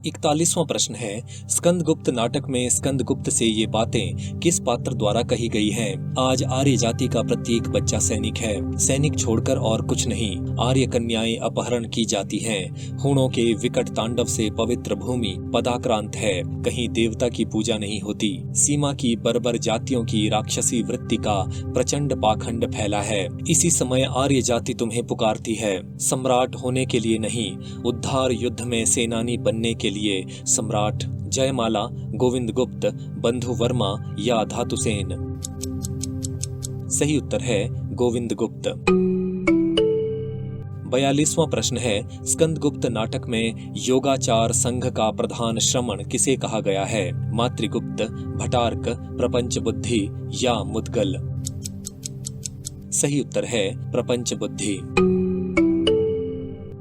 41वां प्रश्न है, स्कंदगुप्त नाटक में स्कंदगुप्त से ये बातें किस पात्र द्वारा कही गई हैं? आज आर्य जाति का प्रत्येक बच्चा सैनिक है, सैनिक छोड़कर और कुछ नहीं। आर्य कन्याएं अपहरण की जाती हैं। हूणों के विकट तांडव से पवित्र भूमि पदाक्रांत है। कहीं देवता की पूजा नहीं होती। सीमा की बर्बर जातियों की राक्षसी वृत्ति का प्रचंड पाखंड फैला है। इसी समय आर्य जाति तुम्हें पुकारती है, सम्राट होने के लिए नहीं, उद्धार युद्ध में सेनानी बनने के लिए। सम्राट जयमाला, गोविंद गुप्त, बंधु वर्मा या धातुसेन? सही उत्तर है गोविंद गुप्त। 42वां प्रश्न है, स्कंदगुप्त नाटक में योगाचार संघ का प्रधान श्रमण किसे कहा गया है? मातृगुप्त, भटार्क, प्रपंच बुद्धि या मुद्गल? सही उत्तर है प्रपंच बुद्धि।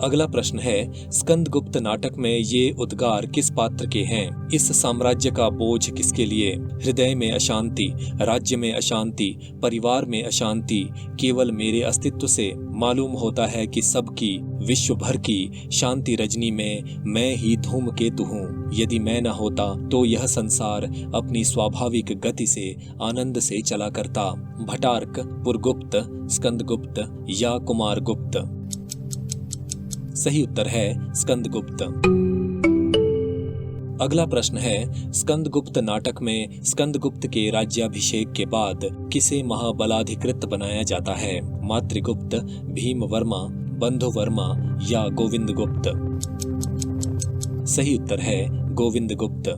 अगला प्रश्न है, स्कंदगुप्त नाटक में ये उद्गार किस पात्र के हैं? इस साम्राज्य का बोझ किसके लिए? हृदय में अशांति, राज्य में अशांति, परिवार में अशांति, केवल मेरे अस्तित्व से मालूम होता है कि सबकी, विश्व भर की शांति रजनी में मैं ही धूमकेतु हूँ। यदि मैं न होता तो यह संसार अपनी स्वाभाविक गति से आनंद से चला करता। भटार्क, पुरगुप्त, स्कंदगुप्त या कुमारगुप्त? सही उत्तर है स्कंदगुप्त। अगला प्रश्न है, स्कंदगुप्त नाटक में स्कंदगुप्त के राज्याभिषेक के बाद किसे महाबलाधिकृत बनाया जाता है? मातृगुप्त, भीमवर्मा, बंधुवर्मा या गोविंदगुप्त? सही उत्तर है गोविंदगुप्त।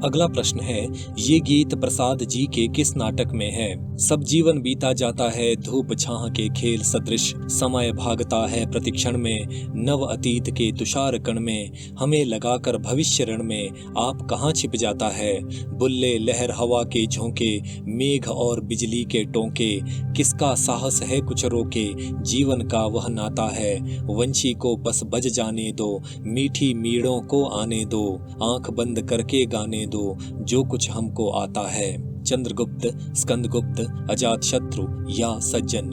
अगला प्रश्न है, ये गीत प्रसाद जी के किस नाटक में है? सब जीवन बीता जाता है धूप छाह के खेल सदृश, समय भागता है प्रतिक्षण में, नव अतीत के तुषार कण में, हमें लगाकर भविष्य रण में आप कहाँ छिप जाता है? बुल्ले लहर हवा के झोंके, मेघ और बिजली के टोंके, किसका साहस है कुछ रोके, जीवन का वह नाता है, वंशी को बस बज जाने दो, मीठी मीड़ों को आने दो, आंख बंद करके गाने दो जो कुछ हमको आता है। चंद्रगुप्त, स्कंदगुप्त, अजातशत्रु या सज्जन?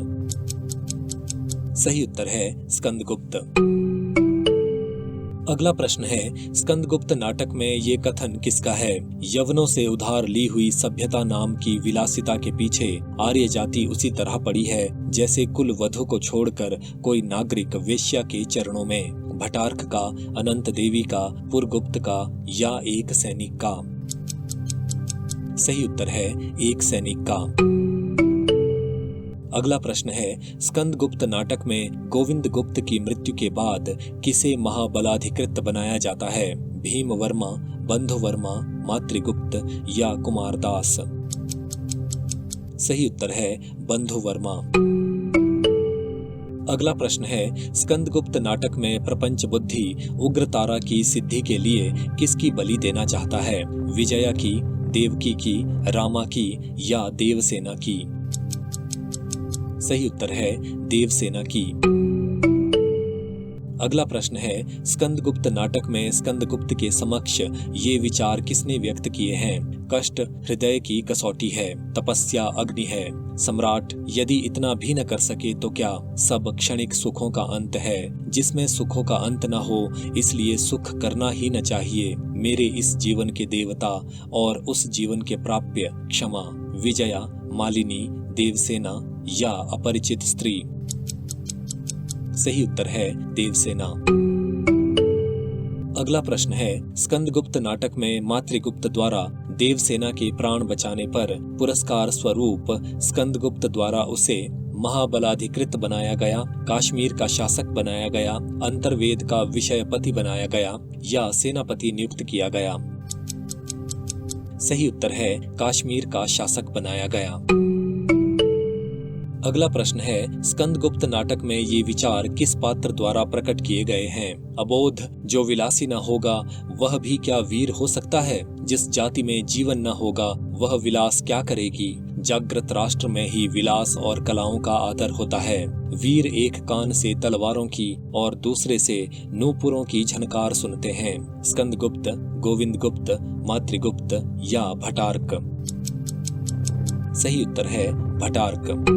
सही उत्तर है स्कंदगुप्त। अगला प्रश्न है, स्कंदगुप्त नाटक में ये कथन किसका है? यवनों से उधार ली हुई सभ्यता नाम की विलासिता के पीछे आर्य जाति उसी तरह पड़ी है जैसे कुल वधु को छोड़कर कोई नागरिक वेश्या के चरणों में। भटार्क का, अनंत देवी का, पुरगुप्त का या एक सैनिक का? सही उत्तर है एक सैनिक का। अगला प्रश्न है, स्कंदगुप्त नाटक में गोविंदगुप्त की मृत्यु के बाद किसे महाबलाधिकृत बनाया जाता है? भीमवर्मा, बंधुवर्मा, मातृगुप्त या कुमारदास? सही उत्तर है बंधुवर्मा। अगला प्रश्न है, स्कंदगुप्त नाटक में प्रपंच बुद्धि उग्रतारा की सिद्धि के लिए किसकी बलि देना चाहता है? विजया की, देवकी की, रामा की या देवसेना की? सही उत्तर है देवसेना की। अगला प्रश्न है, स्कंदगुप्त नाटक में स्कंदगुप्त के समक्ष ये विचार किसने व्यक्त किए हैं? कष्ट हृदय की कसौटी है, तपस्या अग्नि है, सम्राट यदि इतना भी न कर सके तो क्या, सब क्षणिक सुखों का अंत है, जिसमें सुखों का अंत न हो इसलिए सुख करना ही न चाहिए, मेरे इस जीवन के देवता और उस जीवन के प्राप्य, क्षमा, विजया, मालिनी, देवसेना या अपरिचित स्त्री? सही उत्तर है देवसेना। अगला प्रश्न है, स्कंदगुप्त नाटक में मातृगुप्त द्वारा देवसेना के प्राण बचाने पर पुरस्कार स्वरूप स्कंदगुप्त द्वारा उसे महाबलाधिकृत बनाया गया, काश्मीर का शासक बनाया गया, अंतर्वेद का विषयपति बनाया गया या सेनापति नियुक्त किया गया? सही उत्तर है काश्मीर का शासक बनाया गया। अगला प्रश्न है, स्कंदगुप्त नाटक में ये विचार किस पात्र द्वारा प्रकट किए गए हैं? अबोध जो विलासी न होगा वह भी क्या वीर हो सकता है? जिस जाति में जीवन न होगा वह विलास क्या करेगी? जागृत राष्ट्र में ही विलास और कलाओं का आदर होता है। वीर एक कान से तलवारों की और दूसरे से नूपुरों की झनकार सुनते हैं। स्कंदगुप्त, गोविंदगुप्त, मातृगुप्त या भटार्क? सही उत्तर है भटार्क।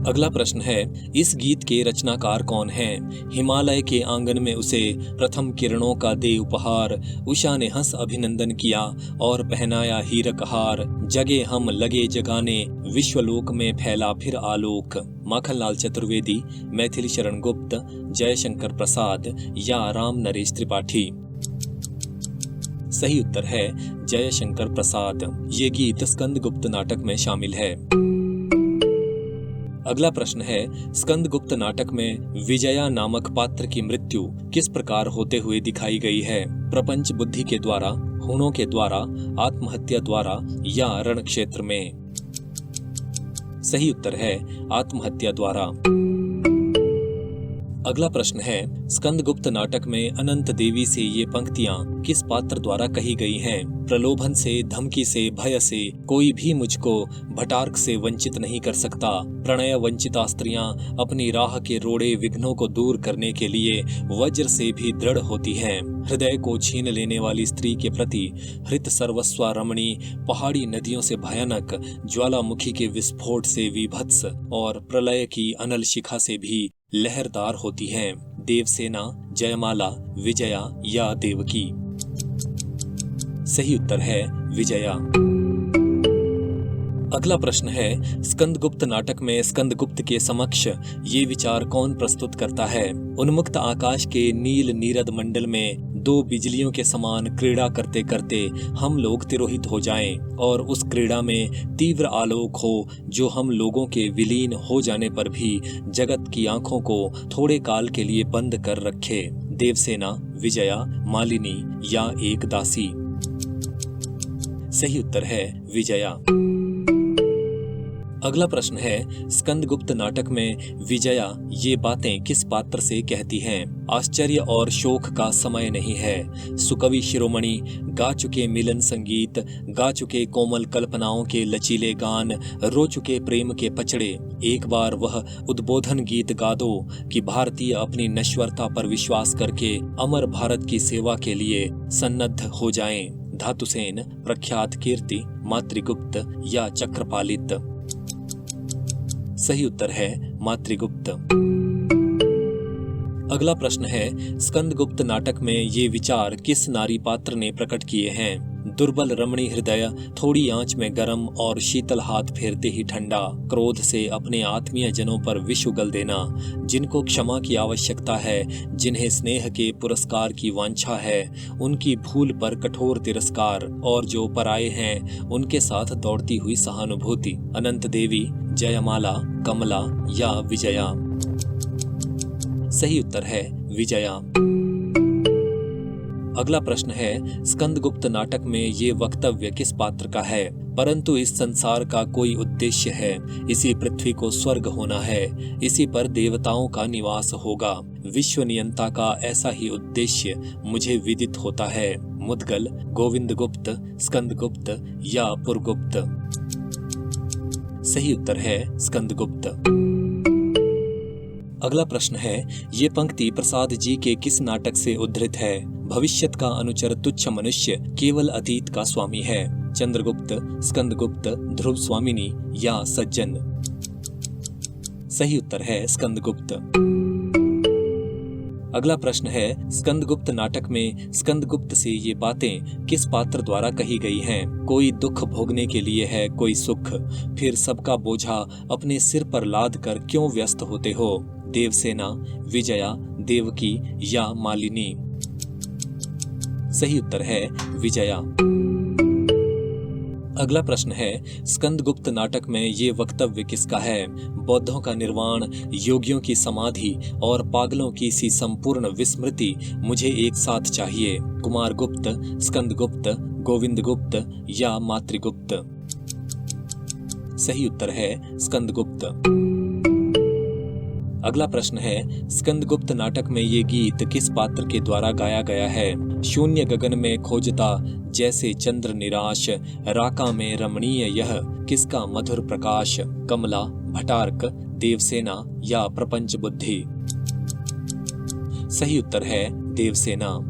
अगला प्रश्न है, इस गीत के रचनाकार कौन हैं? हिमालय के आंगन में उसे प्रथम किरणों का दे उपहार, उषा ने हंस अभिनंदन किया और पहनाया हीरक हार, जगे हम लगे जगाने, विश्वलोक में फैला फिर आलोक। माखनलाल चतुर्वेदी, मैथिली शरण गुप्त, जयशंकर प्रसाद या राम नरेश त्रिपाठी? सही उत्तर है जयशंकर प्रसाद। ये गीत स्कंदगुप्त नाटक में शामिल है। अगला प्रश्न है, स्कंदगुप्त नाटक में विजया नामक पात्र की मृत्यु किस प्रकार होते हुए दिखाई गई है? प्रपंच बुद्धि के द्वारा, हूणों के द्वारा, आत्महत्या द्वारा या रण क्षेत्र में? सही उत्तर है आत्महत्या द्वारा। अगला प्रश्न है, स्कंदगुप्त नाटक में अनंत देवी से ये पंक्तियां किस पात्र द्वारा कही गई हैं? प्रलोभन से, धमकी से, भय से कोई भी मुझको भटार्क से वंचित नहीं कर सकता। प्रणय वंचिता स्त्रियां अपनी राह के रोड़े विघ्नों को दूर करने के लिए वज्र से भी दृढ़ होती हैं। हृदय को छीन लेने वाली स्त्री के प्रति हृत सर्वस्वा रमणी पहाड़ी नदियों से भयानक, ज्वालामुखी के विस्फोट से विभत्स और प्रलय की अनल शिखा से भी लहरदार होती हैं। देवसेना, जयमाला, विजया या देवकी? सही उत्तर है विजया। अगला प्रश्न है, स्कंदगुप्त नाटक में स्कंदगुप्त के समक्ष ये विचार कौन प्रस्तुत करता है? उन्मुक्त आकाश के नील नीरद मंडल में दो बिजलियों के समान क्रीड़ा करते करते हम लोग तिरोहित हो जाएं और उस क्रीड़ा में तीव्र आलोक हो जो हम लोगों के विलीन हो जाने पर भी जगत की आंखों को थोड़े काल के लिए बंद कर रखे। देवसेना, विजया, मालिनी या एक दासी? सही उत्तर है विजया। अगला प्रश्न है, स्कंदगुप्त नाटक में विजया ये बातें किस पात्र से कहती हैं? आश्चर्य और शोक का समय नहीं है, सुकवि शिरोमणि, गा चुके मिलन संगीत, गा चुके कोमल कल्पनाओं के लचीले गान, रो चुके प्रेम के पचड़े, एक बार वह उद्बोधन गीत गा दो कि भारतीय अपनी नश्वरता पर विश्वास करके अमर भारत की सेवा के लिए सन्नद्ध हो जाएं। धातुसेन, प्रख्यात कीर्ति, मातृगुप्त या चक्रपालित? सही उत्तर है मातृगुप्त। अगला प्रश्न है, स्कंदगुप्त नाटक में ये विचार किस नारी पात्र ने प्रकट किए हैं? दुर्बल रमणी हृदय, थोड़ी आंच में गरम और शीतल हाथ फेरते ही ठंडा, क्रोध से अपने आत्मीय जनों पर विष उगल देना, जिनको क्षमा की आवश्यकता है, जिन्हें स्नेह के पुरस्कार की वांछा है, उनकी भूल पर कठोर तिरस्कार, और जो पराये हैं उनके साथ दौड़ती हुई सहानुभूति। अनंत देवी, जयमाला, कमला या विजया? सही उत्तर है विजया। अगला प्रश्न है, स्कंदगुप्त नाटक में ये वक्तव्य किस पात्र का है? परंतु इस संसार का कोई उद्देश्य है, इसी पृथ्वी को स्वर्ग होना है, इसी पर देवताओं का निवास होगा, विश्व नियंता का ऐसा ही उद्देश्य मुझे विदित होता है। मुद्गल, गोविंदगुप्त, स्कंदगुप्त या पुरगुप्त? सही उत्तर है स्कंदगुप्त। अगला प्रश्न है, ये पंक्ति प्रसाद जी के किस नाटक से उद्धृत है? भविष्यत का अनुचर तुच्छ मनुष्य केवल अतीत का स्वामी है। चंद्रगुप्त, स्कंदगुप्त, ध्रुव स्वामिनी या सज्जन? सही उत्तर है स्कंदगुप्त। अगला प्रश्न है, स्कंदगुप्त नाटक में स्कंदगुप्त से ये बातें किस पात्र द्वारा कही गई हैं? कोई दुख भोगने के लिए है, कोई सुख, फिर सबका बोझा अपने सिर पर लाद कर क्यों व्यस्त होते हो? देवसेना, विजया, देवकी या मालिनी? सही उत्तर है विजया। अगला प्रश्न है, स्कंदगुप्त नाटक में ये वक्तव्य किसका है? बौद्धों का निर्वाण, योगियों की समाधि और पागलों की सी संपूर्ण विस्मृति मुझे एक साथ चाहिए। कुमारगुप्त, स्कंदगुप्त, गोविंदगुप्त या मातृगुप्त? सही उत्तर है स्कंदगुप्त। अगला प्रश्न है, स्कंदगुप्त नाटक में ये गीत किस पात्र के द्वारा गाया गया है? शून्य गगन में खोजता जैसे चंद्र निराश, राका में रमणीय यह किसका मधुर प्रकाश? कमला, भटार्क, देवसेना या प्रपंच बुद्धि? सही उत्तर है देवसेना।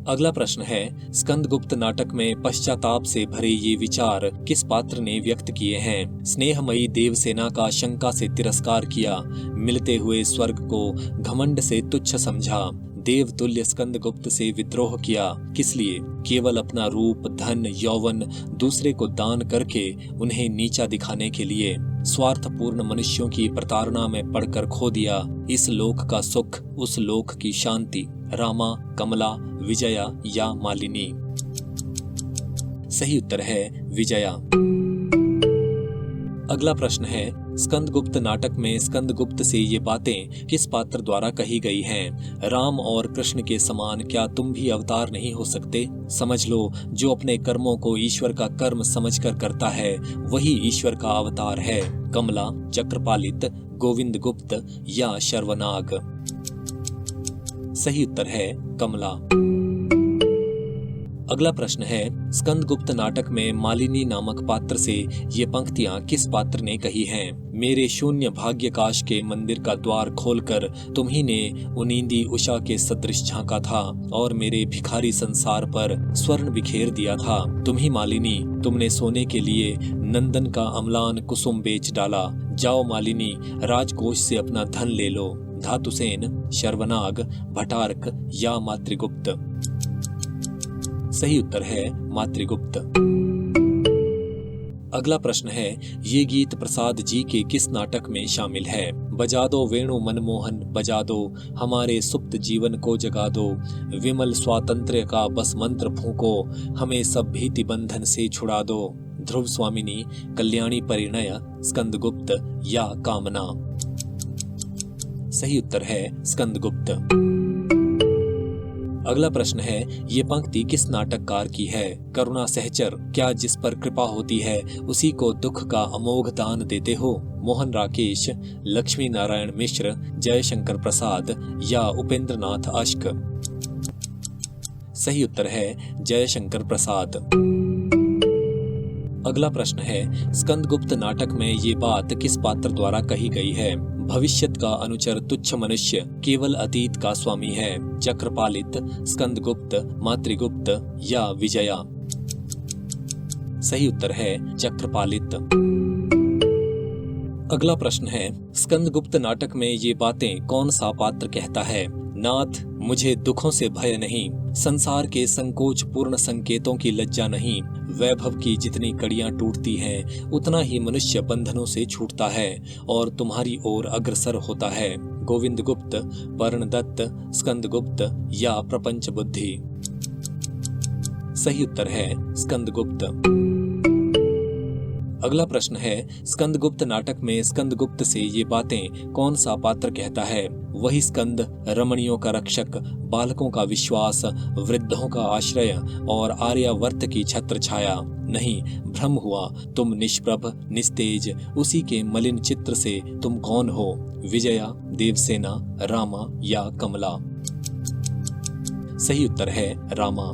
अगला प्रश्न है, स्कंदगुप्त नाटक में पश्चाताप से भरे ये विचार किस पात्र ने व्यक्त किए हैं? स्नेहमयी देवसेना का शंका से तिरस्कार किया, मिलते हुए स्वर्ग को घमंड से तुच्छ समझा, देवतुल्य स्कंदगुप्त से विद्रोह किया। किस लिए? केवल अपना रूप, धन, यौवन दूसरे को दान करके उन्हें नीचा दिखाने के लिए। स्वार्थपूर्ण मनुष्यों की प्रताड़ना में पड़कर खो दिया इस लोक का सुख, उस लोक की शांति। रामा, कमला, विजया या मालिनी? सही उत्तर है विजया। अगला प्रश्न है, स्कंदगुप्त नाटक में स्कंदगुप्त से ये बातें किस पात्र द्वारा कही गई हैं? राम और कृष्ण के समान क्या तुम भी अवतार नहीं हो सकते? समझ लो, जो अपने कर्मों को ईश्वर का कर्म समझकर करता है वही ईश्वर का अवतार है। कमला, चक्रपालित, गोविंद गुप्त या शर्वनाग? सही उत्तर है कमला। अगला प्रश्न है, स्कंदगुप्त नाटक में मालिनी नामक पात्र से ये पंक्तियां किस पात्र ने कही हैं? मेरे शून्य भाग्यकाश के मंदिर का द्वार खोलकर तुम्ही ने उनींदी उषा के सदृश झांका था और मेरे भिखारी संसार पर स्वर्ण बिखेर दिया था। तुम्ही मालिनी, तुमने सोने के लिए नंदन का अम्लान कुसुम बेच डाला। जाओ मालिनी, राजकोष से अपना धन ले लो। धातुसेन, शर्वनाग, भटारक या मातृगुप्त? सही उत्तर है मातृगुप्त। अगला प्रश्न है, ये गीत प्रसाद जी के किस नाटक में शामिल है? बजा दो वेणु मनमोहन, बजा दो हमारे सुप्त जीवन को जगा दो, विमल स्वातंत्र्य का बस मंत्र फूंको, हमें सब भीति बंधन से छुड़ा दो। ध्रुव स्वामिनी, कल्याणी परिणय, स्कंदगुप्त या कामना? सही उत्तर है स्कंदगुप्त। अगला प्रश्न है, ये पंक्ति किस नाटककार की है? करुणा सहचर, क्या जिस पर कृपा होती है उसी को दुख का अमोघ दान देते हो? मोहन राकेश, लक्ष्मी नारायण मिश्र, जयशंकर प्रसाद या उपेंद्रनाथ अश्क? सही उत्तर है जयशंकर प्रसाद। अगला प्रश्न है, स्कंदगुप्त नाटक में ये बात किस पात्र द्वारा कही गई है? भविष्यत का अनुचर तुच्छ मनुष्य केवल अतीत का स्वामी है। चक्रपालित, स्कंदगुप्त, मातृगुप्त या विजया? सही उत्तर है चक्रपालित। अगला प्रश्न है, स्कंदगुप्त नाटक में ये बातें कौन सा पात्र कहता है? नाथ, मुझे दुखों से भय नहीं, संसार के संकोच पूर्ण संकेतों की लज्जा नहीं, वैभव की जितनी कड़ियां टूटती हैं उतना ही मनुष्य बंधनों से छूटता है और तुम्हारी ओर अग्रसर होता है। गोविंद गुप्त, पर्णदत्त, स्कंदगुप्त या प्रपंच बुद्धि? सही उत्तर है स्कंदगुप्त। अगला प्रश्न है, स्कंदगुप्त नाटक में स्कंदगुप्त से ये बातें कौन सा पात्र कहता है? वही स्कंद, रमणियों का रक्षक, बालकों का विश्वास, वृद्धों का आश्रय और आर्यावर्त की छत्र छाया? नहीं, भ्रम हुआ, तुम निष्प्रभ, निस्तेज, उसी के मलिन चित्र से तुम कौन हो? विजया, देवसेना, रामा या कमला? सही उत्तर है रामा।